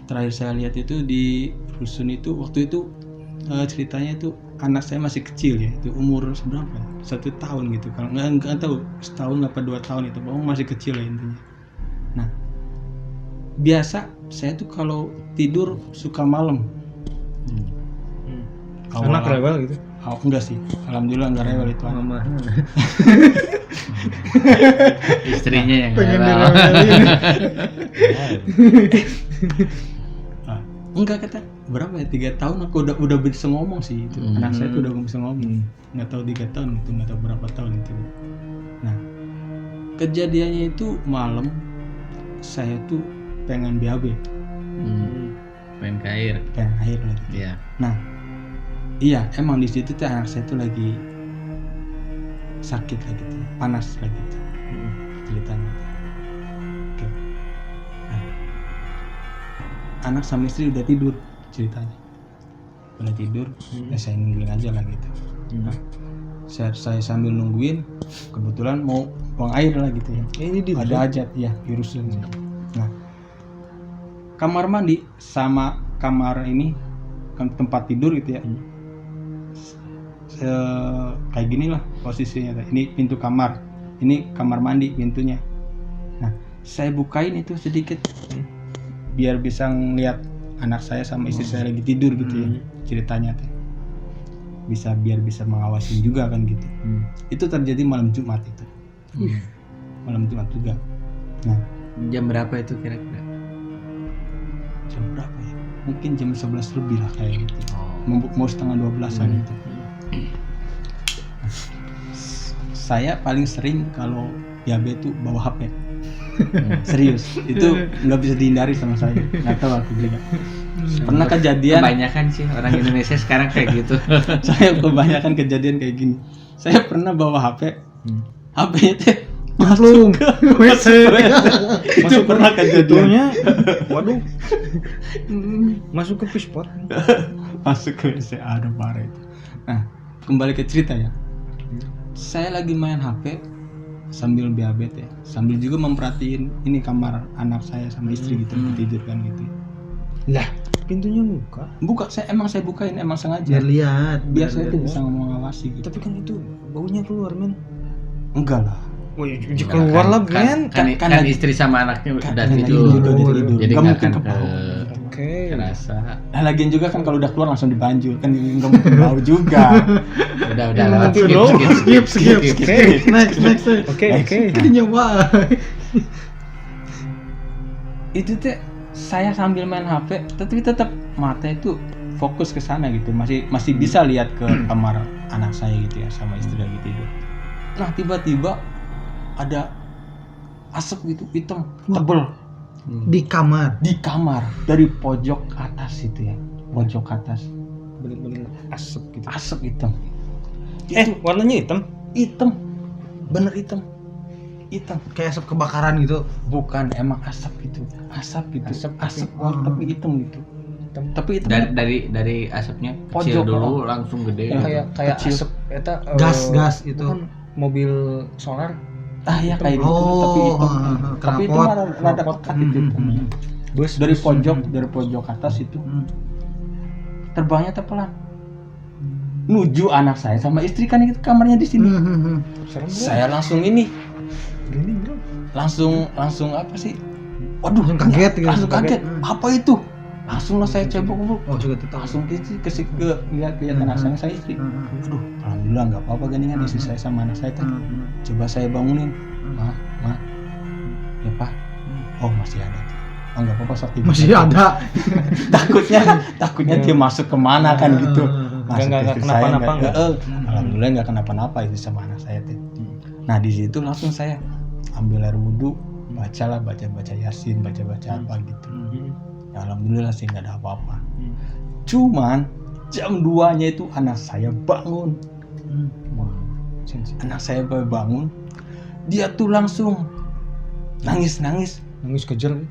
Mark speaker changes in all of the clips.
Speaker 1: Terakhir saya lihat itu di rusun itu, waktu itu ceritanya itu anak saya masih kecil ya, itu umur seberapa ya? 1 tahun gitu, kalau nggak tahu setahun apa 2 tahun itu, pokoknya masih kecil ya intinya. Nah, biasa saya tuh kalau tidur suka malam.
Speaker 2: Anak rewel gitu.
Speaker 1: Oh, enggak sih, alhamdulillah enggak rewel itu anak.
Speaker 2: Mama.
Speaker 3: Istrinya yang
Speaker 2: Pengen
Speaker 3: rewel.
Speaker 2: direwelin.
Speaker 1: Enggak, kata berapa ya, 3 tahun aku udah bisa ngomong sih itu. Anak saya tuh udah bisa ngomong. Nggak tahu 3 tahun itu, nggak tahu berapa tahun itu. Nah, kejadiannya itu malam saya tuh pengen BAB,
Speaker 3: Pengen ke air.
Speaker 1: pengen air lagi.
Speaker 3: Iya.
Speaker 1: Nah, iya emang di situ tuh anak saya tuh lagi sakit lagi tuh, panas lagi tuh ceritanya. Oke. Nah, anak sama istri udah tidur ceritanya, udah tidur. Ya saya nungguin aja lah gitu. Nah, saya sambil nungguin, kebetulan mau buang air lah gitu ya.
Speaker 2: Ini di
Speaker 1: Ada hajat ya di rusun. Nah, kamar mandi sama kamar ini tempat tidur gitu ya. Kayak gini lah posisinya. Ini pintu kamar, ini kamar mandi pintunya. Nah, saya bukain itu sedikit biar bisa ngeliat anak saya sama istri saya lagi tidur gitu ya, ceritanya teh. Biar bisa mengawasin juga kan gitu. Itu terjadi malam Jumat itu. Malam Jumat juga. Nah,
Speaker 3: Jam berapa itu kira-kira?
Speaker 1: jam berapa ya? Mungkin jam 11 lebih lah kayak gitu. Mau setengah 12-an itu. Saya paling sering kalau BAB itu bawa HP. Serius, itu nggak bisa dihindari sama saya. Nggak tahu aku juga. Pernah kejadian.
Speaker 3: Kebanyakan sih orang Indonesia sekarang kayak gitu.
Speaker 1: Saya kebanyakan kejadian kayak gini. Saya pernah bawa HP. HP-nya teh
Speaker 2: masuk ke WC.
Speaker 1: itu pernah kejadian.
Speaker 2: Waduh. Masuk ke pispot.
Speaker 1: Masuk ke WC, aduh parah itu. Nah, kembali ke cerita ya. Saya lagi main HP sambil BAB ya, sambil juga memperhatiin ini kamar anak saya sama istri gitu, tidur kan gitu.
Speaker 2: Lah, pintunya buka.
Speaker 1: Saya bukain, emang sengaja.
Speaker 2: Biar lihat.
Speaker 1: Biar saya tuh bisa mengawasi gitu.
Speaker 2: Tapi kan itu baunya keluar, men.
Speaker 1: Enggak lah.
Speaker 2: Wah, keluar lah, men.
Speaker 3: Kan istri sama anaknya udah tidur. Jadi
Speaker 1: nggak
Speaker 3: nggak
Speaker 1: mungkin
Speaker 3: akan
Speaker 1: kebau.
Speaker 2: Oke.
Speaker 3: kerasa.
Speaker 1: Nah, lagian juga kan kalau udah keluar langsung dibanjul kan nggak mungkin bau juga.
Speaker 3: Udah lewat.
Speaker 2: Skip. Oke, next. Oke. Nyoba.
Speaker 1: Itu teh saya sambil main HP, tapi tetap mata itu fokus ke sana gitu, masih bisa lihat ke kamar anak saya gitu ya sama istri lagi tidur. Nah, tiba-tiba ada asap gitu hitam tebel
Speaker 2: Di kamar.
Speaker 1: dari pojok atas itu ya, pojok atas
Speaker 2: Bener-bener asap gitu.
Speaker 1: asap hitam.
Speaker 2: Warnanya hitam.
Speaker 1: Bener hitam.
Speaker 2: Kayak asap kebakaran gitu.
Speaker 1: Bukan, emang asap gitu. Asap tapi hitam gitu. Tapi itu
Speaker 3: Dari asapnya kecil
Speaker 1: Pojok,
Speaker 3: dulu langsung gede.
Speaker 1: Ya,
Speaker 2: kayak
Speaker 1: kecil.
Speaker 2: asap eta
Speaker 4: gas itu
Speaker 2: bukan mobil solar.
Speaker 1: ya kayak gitu, tapi hitam. Tapi itu rada pekat itu.
Speaker 2: Bus
Speaker 1: Dari pojok atas itu terbangnya pelan. Nuju anak saya sama istri kan itu kamarnya di sini.
Speaker 2: serem.
Speaker 1: Saya langsung ini,
Speaker 2: Gini, bro.
Speaker 1: langsung apa sih? Waduh,
Speaker 4: Langsung kaget gitu.
Speaker 1: Langsung kaget. Apa itu? Langsung lah saya cebok,
Speaker 4: Oh juga tetap.
Speaker 1: langsung ke lihat anak saya istri. Aduh, alhamdulillah nggak apa-apa geningan istri saya sama anak saya teh. Coba saya bangunin, ma, ya pak, oh masih ada. Oh nggak apa-apa, sok tidur.
Speaker 4: Masih ada.
Speaker 1: takutnya dia masuk kemana kan gitu. Masuk
Speaker 2: Nggak
Speaker 1: istri
Speaker 2: kenapa-napa,
Speaker 1: saya,
Speaker 2: nggak?
Speaker 1: alhamdulillah nggak kenapa-napa itu sama anak saya teh. Nah di situ langsung saya ambil air wudhu, baca yasin, baca apa gitu. Ya, alhamdulillah sih nggak ada apa-apa. Cuman jam 2-nya itu anak saya bangun. Anak saya bangun, dia tuh langsung nangis.
Speaker 2: Nangis kejer.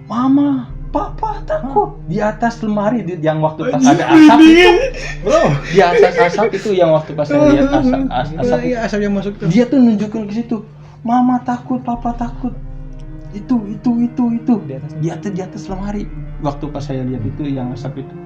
Speaker 1: Mama, papa takut di atas lemari yang waktu pas ada asap itu, bro, di atas asap itu yang waktu pas saya lihat asap
Speaker 2: Iya, asap yang masuk tuh.
Speaker 1: dia tuh nunjukin ke situ, mama takut, papa takut, itu di atas lemari waktu pas saya lihat itu yang asap itu.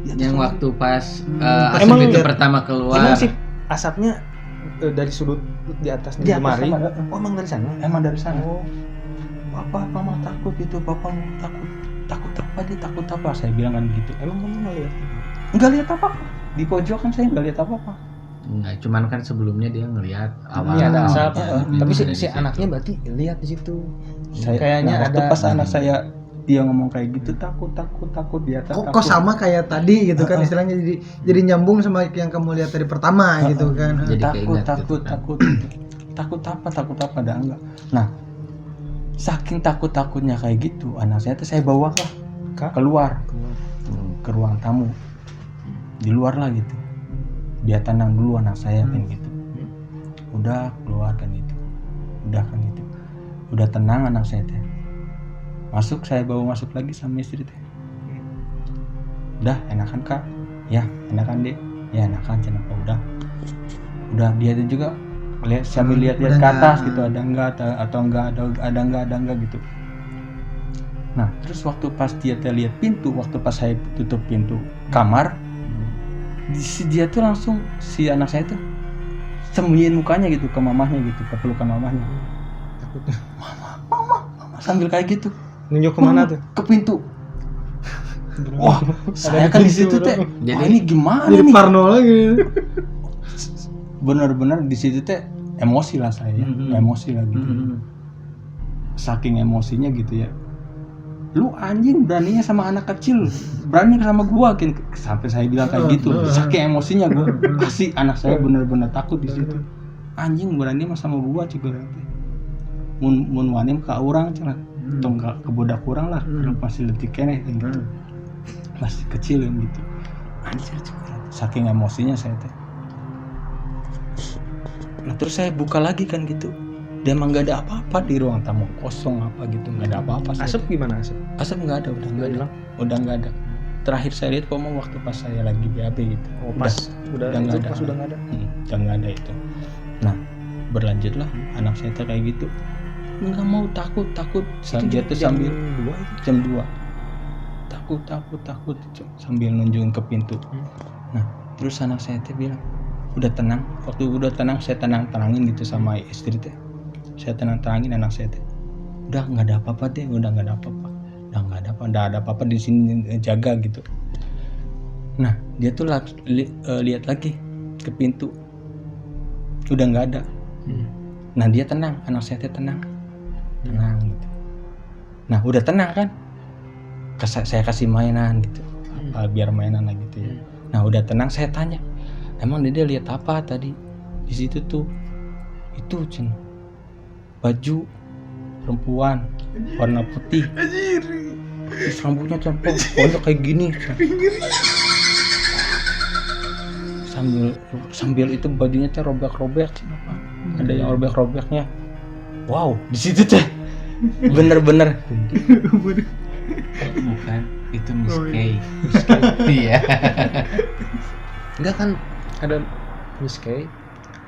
Speaker 1: Di atas
Speaker 3: Yang
Speaker 1: lemari.
Speaker 3: waktu pas
Speaker 2: Emang
Speaker 3: asap itu
Speaker 2: lihat-
Speaker 3: pertama keluar.
Speaker 2: Emang sih asapnya dari sudut di atas
Speaker 1: Di atas
Speaker 2: lemari.
Speaker 1: sama,
Speaker 2: Oh, emang dari sana.
Speaker 1: emang dari sana.
Speaker 2: Oh,
Speaker 1: Papa, mama takut itu, papa mau takut apa dia takut apa? Saya bilang kan gitu.
Speaker 2: emang kamu nggak lihat?
Speaker 1: Nggak lihat apa, di pojokan saya nggak lihat apa.
Speaker 3: Enggak, cuman kan sebelumnya dia ngelihat awal.
Speaker 2: Ini ada asap.
Speaker 3: awalnya,
Speaker 2: Tapi
Speaker 3: dia
Speaker 2: si
Speaker 3: ada di situ.
Speaker 2: anaknya berarti lihat di situ.
Speaker 1: Saya
Speaker 2: Kayaknya
Speaker 1: waktu
Speaker 2: ada-
Speaker 1: pas anak saya dia ngomong kayak gitu takut di atas.
Speaker 4: Kok sama kayak tadi gitu kan istilahnya jadi nyambung sama yang kamu lihat dari pertama gitu kan.
Speaker 3: Jadi
Speaker 1: takut
Speaker 3: keingat gitu kan.
Speaker 1: takut apa ada enggak. Nah, saking takutnya kayak gitu, anak saya tuh saya bawa keluar ke ruang tamu, di luar lah gitu, biar tenang dulu anak saya kan gitu. Udah keluar kan itu, udah tenang anak saya teh. Saya bawa masuk lagi sama istri teh. Udah enakan kak? Ya enakan deh. Ya enakan kenapa udah dia tuh juga sambil lihat ke atas gitu, ada enggak gitu. Nah terus waktu pas dia lihat pintu, waktu pas saya tutup pintu kamar, dia tuh langsung si anak saya tuh sembunyiin mukanya gitu ke mamahnya gitu, ke pelukan mamahnya. Mama sambil kayak gitu.
Speaker 2: Nunjuk kemana tuh?
Speaker 1: Ke pintu. Wah, saya kan di situ teh.
Speaker 3: Jadi-
Speaker 1: Wah, ini gimana
Speaker 4: Jadi
Speaker 1: nih?
Speaker 4: parno lagi.
Speaker 1: Benar-benar di situ teh emosi lah saya, emosi lah gitu. Saking emosinya gitu ya. Lu anjing beraninya sama anak kecil, berani sama gua kan, sampai saya bilang kayak gitu. Saking emosinya gua, pasti anak saya benar-benar takut di situ. Anjing berani sama gua juga nanti. Mun wani ka urang cenah. Tong ke budak kurang lah, masih letik keneh kan gitu. Masih kecil yang gitu. Anjir juga. Saking emosinya saya teh. Nah terus saya buka lagi kan gitu. Dia emang gak ada apa-apa di ruang tamu, kosong apa gitu, gak ada apa-apa.
Speaker 2: Asap gimana asap?
Speaker 1: Asap nggak ada, udah nggak ada. Terakhir saya lihat kok waktu pas saya lagi BAB gitu.
Speaker 2: Oh, pas udah
Speaker 1: nggak
Speaker 2: itu
Speaker 1: ada.
Speaker 2: pas udah nggak ada.
Speaker 1: Udah nggak ada itu. Nah berlanjutlah anak saya tuh kayak gitu. Nggak mau takut. Dia tuh sambil jam 2 takut sambil nunjukin ke pintu. Nah terus anak saya tuh bilang udah tenang. Waktu udah tenang saya tenangin gitu sama istri teh. Saya tenangin anak saya teh. Udah nggak ada apa-apa deh, udah nggak ada apa-apa di sini, jaga gitu. Nah dia tuh lihat lagi ke pintu, udah nggak ada. Nah dia tenang, anak saya teh tenang gitu. Nah udah tenang kan, saya kasih mainan gitu, biar mainan lah gitu ya. Nah udah tenang saya tanya, emang dia lihat apa tadi di situ tuh? Itu cen baju perempuan warna putih, terus rambutnya cempol pojok kayak gini, sambil itu bajunya teh robek-robek, ada yang robek-robeknya. Wow, di situ teh bener-bener
Speaker 3: Bukan, itu Miss K. Iya.
Speaker 2: Enggak kan ada Miss K,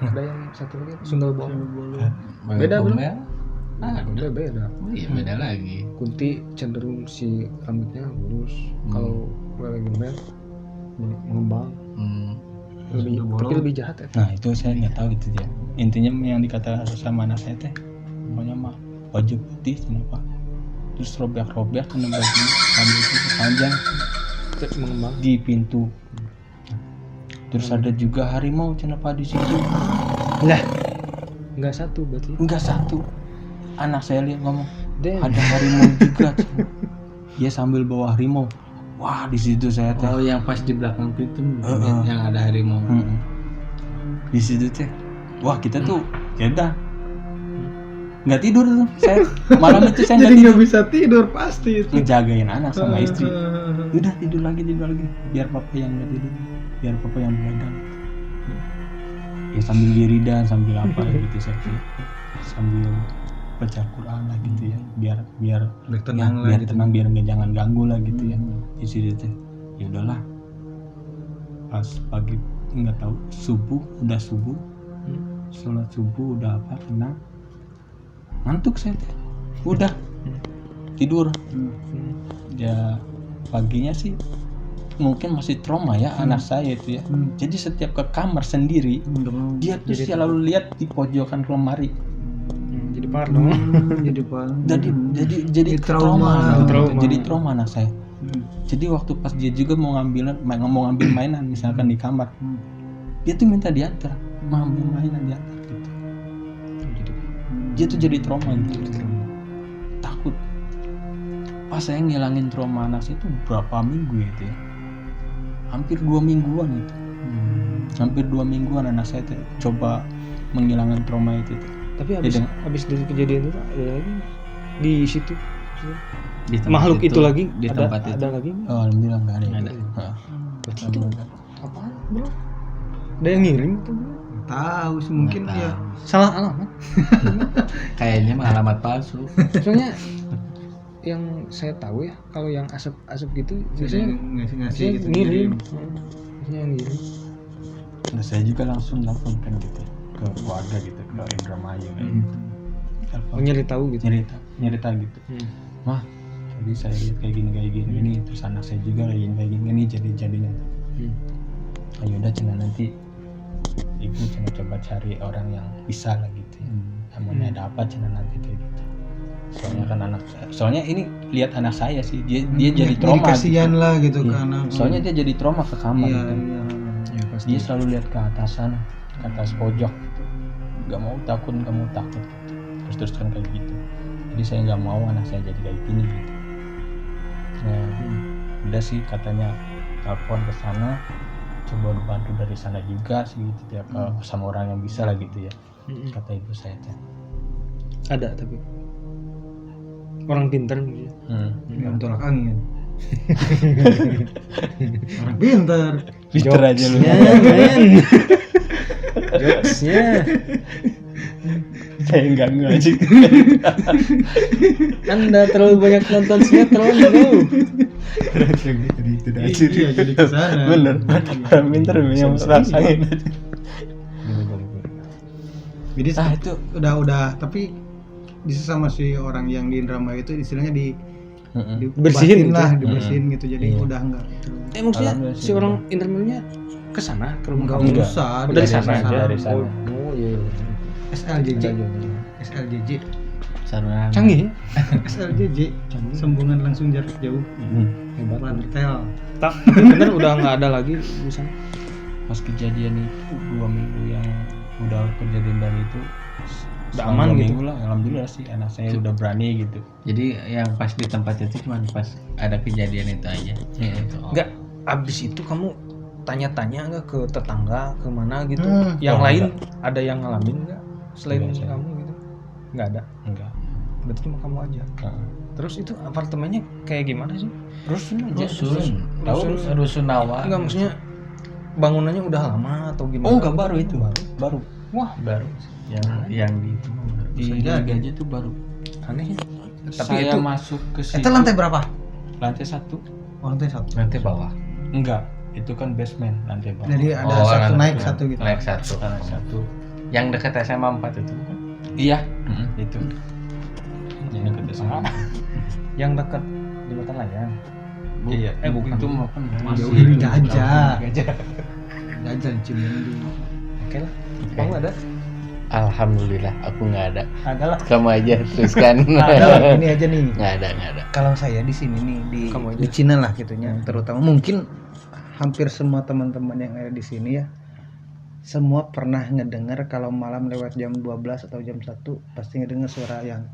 Speaker 2: ada yang satu lagi Sundel Bolong. Beda belum? Beda.
Speaker 3: Oh iya beda lagi.
Speaker 2: Kunti cenderung si rambutnya lurus, kalau Wewe Gombel mengembang, tapi lebih jahat ya.
Speaker 1: Nah itu saya nggak tahu itu dia. Intinya yang dikatakan sama anak saya teh, pokoknya mah baju putih kenapa? Terus robek-robek kena baju rambutnya panjang
Speaker 2: Terus mengembang.
Speaker 1: di pintu. Terus ada juga harimau kenapa di situ?
Speaker 2: Lah, enggak satu berarti.
Speaker 1: Enggak satu. Anak saya lihat ngomong,
Speaker 2: Damn.
Speaker 1: ada harimau juga. Dia sambil bawa harimau. Wah di situ saya teh.
Speaker 3: Oh yang pas di belakang pintu yang ada harimau.
Speaker 1: Di situ teh. Wah kita tuh ya udah nggak tidur tuh saya malam itu saya
Speaker 4: Jadi
Speaker 1: nggak
Speaker 4: nggak
Speaker 1: tidur,
Speaker 4: bisa tidur pasti itu.
Speaker 1: ngejagain anak sama istri. Udah tidur lagi biar papa yang nggak tidur, biar papa yang begadang. Ya sambil wiridan sambil apa gitu saya sambil baca Quran lah gitu ya, biar
Speaker 4: Biar tenang lah
Speaker 1: biar
Speaker 4: gitu.
Speaker 1: tenang, biar nggak jangan ganggu lah gitu ya di situ teh. Ya udahlah, pas pagi nggak tahu udah subuh sholat subuh udah apa tenang, ngantuk saya teh, udah tidur. Ya paginya sih mungkin masih trauma ya anak saya itu ya. Jadi setiap ke kamar sendiri dia tuh selalu lihat di pojokan lemari.
Speaker 2: Jadi parno.
Speaker 1: Jadi
Speaker 4: trauma.
Speaker 1: Jadi trauma anak saya. Jadi waktu pas dia juga mau ngambil mainan misalkan di kamar, dia tuh minta diantar, mau ambil mainan diantar gitu. Dia tuh jadi trauma gitu. Takut. Pas saya ngilangin trauma anak saya itu berapa minggu itu ya? Hampir 2 mingguan itu. Hampir 2 mingguan anak saya tuh coba menghilangkan trauma itu.
Speaker 2: Tapi habis dari kejadian itu ada lagi di situ.
Speaker 3: Di tempat
Speaker 2: Makhluk itu lagi
Speaker 3: di
Speaker 2: ada,
Speaker 3: tempat itu.
Speaker 2: ada lagi.
Speaker 1: Oh, alhamdulillah nggak ada.
Speaker 3: Nggak ada.
Speaker 2: Berarti itu apaan, bro? Ada yang ngirim tuh, bro?
Speaker 4: Tahu sih mungkin
Speaker 3: Nggak
Speaker 4: ya.
Speaker 3: tahu.
Speaker 2: Salah alamat.
Speaker 3: Kayaknya mah alamat palsu.
Speaker 2: Soalnya yang saya tahu ya, kalau yang asap gitu biasanya
Speaker 4: ngasih gitu.
Speaker 2: ngirim. Biasanya yang ngirim.
Speaker 1: Nah, saya juga langsung telepon kan gitu ke keluarga gitu, ke Indramayu kayak gitu. Telepon,
Speaker 2: Nyari tahu gitu.
Speaker 1: nyerita gitu. Mah, tadi saya lihat kayak gini, terus anak saya juga kayak gini jadinya. Ayo udah cina nanti ibu cina coba cari orang yang bisa lah gitu ya. Namanya ada apa cina nanti kayak gitu. Soalnya ini lihat anak saya sih, dia jadi trauma.
Speaker 4: Kasihan
Speaker 1: gitu.
Speaker 4: lah gitu ke anak.
Speaker 1: Soalnya dia jadi trauma ke kamar
Speaker 4: Iya,
Speaker 1: gitu.
Speaker 4: iya.
Speaker 2: Ya pasti.
Speaker 1: Dia selalu lihat ke atas sana, ke atas pojok gitu. Gak mau takut gitu. Terus kan kayak gitu. Jadi saya nggak mau anak saya jadi kayak gini gitu. Nah, udah sih katanya telepon ke sana, coba bantu dari sana juga sih gitu ya, sama orang yang bisa lah gitu ya. Kata ibu saya teh.
Speaker 2: Ada tapi orang pintar gitu.
Speaker 4: Yang tolak angin. Orang pintar.
Speaker 1: Pinter aja lu.
Speaker 2: Men. Jokesnya.
Speaker 1: Saya enggak ngaji.
Speaker 2: Anda terlalu banyak nonton sinetron, bro.
Speaker 4: Iya, jadi ke sana.
Speaker 1: Bener. Orang pinter yang rasain.
Speaker 4: Jadi
Speaker 1: itu
Speaker 4: udah tapi di sama si orang yang di Indramayu itu istilahnya
Speaker 2: Bersihin
Speaker 4: lah,
Speaker 2: gitu.
Speaker 4: dibersihin gitu. Jadi udah enggak.
Speaker 2: Maksudnya
Speaker 1: Alhamdulillah
Speaker 2: si
Speaker 1: sih,
Speaker 2: orang interviewnya ke sana, ke rumah
Speaker 4: Enggak
Speaker 2: kamu.
Speaker 4: usah.
Speaker 2: Oh, dari sana
Speaker 1: aja,
Speaker 2: aja.
Speaker 1: dari sana.
Speaker 2: Oh, iya.
Speaker 4: SLJJ.
Speaker 3: Saruran.
Speaker 2: Canggih ya?
Speaker 4: SLJJ. Sambungan langsung jarak jauh.
Speaker 2: Hebat.
Speaker 4: Lantel.
Speaker 2: Tak, bener udah nggak ada lagi di sana.
Speaker 1: Pas kejadian itu 2 minggu yang udah kejadian dari itu
Speaker 2: Udah
Speaker 1: selama
Speaker 2: aman
Speaker 1: 2
Speaker 2: gitu.
Speaker 1: minggu lah, alhamdulillah sih anak saya udah berani gitu.
Speaker 3: Jadi yang pas di tempat itu cuma pas ada kejadian itu aja.
Speaker 2: Nggak, abis itu kamu tanya-tanya nggak ke tetangga kemana gitu? Yang
Speaker 1: Oh,
Speaker 2: lain ada yang ngalamin nggak selain
Speaker 1: Enggak, saya.
Speaker 2: kamu gitu? Nggak ada.
Speaker 1: Enggak.
Speaker 2: Berarti cuma kamu aja. Terus itu apartemennya kayak gimana sih?
Speaker 1: Rusun aja.
Speaker 3: Tahu rusun Nawa.
Speaker 2: Enggak, maksudnya bangunannya udah lama atau gimana?
Speaker 1: Oh enggak, baru itu. Baru.
Speaker 2: Wah,
Speaker 3: Baru yang di itu mah baru.
Speaker 1: Di
Speaker 4: jadi.
Speaker 1: aja tuh baru.
Speaker 2: aneh ya.
Speaker 1: Tapi saya masuk ke situ.
Speaker 4: Itu lantai berapa?
Speaker 1: Lantai 1.
Speaker 4: Lantai 1.
Speaker 3: Nanti bawah.
Speaker 1: Enggak, itu kan basement, lantai bawah.
Speaker 4: Jadi ada
Speaker 3: Oh,
Speaker 4: satu
Speaker 3: lantai
Speaker 4: naik
Speaker 3: satu.
Speaker 4: satu gitu.
Speaker 3: Naik satu.
Speaker 1: Lantai 1.
Speaker 3: Yang dekat SMA 4 itu kan?
Speaker 1: Iya, itu. Jadi ke sana.
Speaker 2: Yang dekat jembatan layang.
Speaker 1: Iya,
Speaker 2: bukan.
Speaker 1: itu mau kan
Speaker 4: Jauh ini gajah.
Speaker 1: Gajah.
Speaker 4: Gajah di Cimindi.
Speaker 2: Oke lah. Kamu ada?
Speaker 3: Alhamdulillah aku nggak ada.
Speaker 2: Ada lah.
Speaker 3: Kamu aja teruskan.
Speaker 4: Ada lah, ini aja nih.
Speaker 3: Nggak ada.
Speaker 4: Kalau saya di sini nih
Speaker 2: Kamu aja.
Speaker 4: di Cina lah gitunya, terutama mungkin hampir semua teman-teman yang ada di sini ya, semua pernah ngedengar kalau malam lewat jam 12 atau jam 1 pasti ngedengar suara yang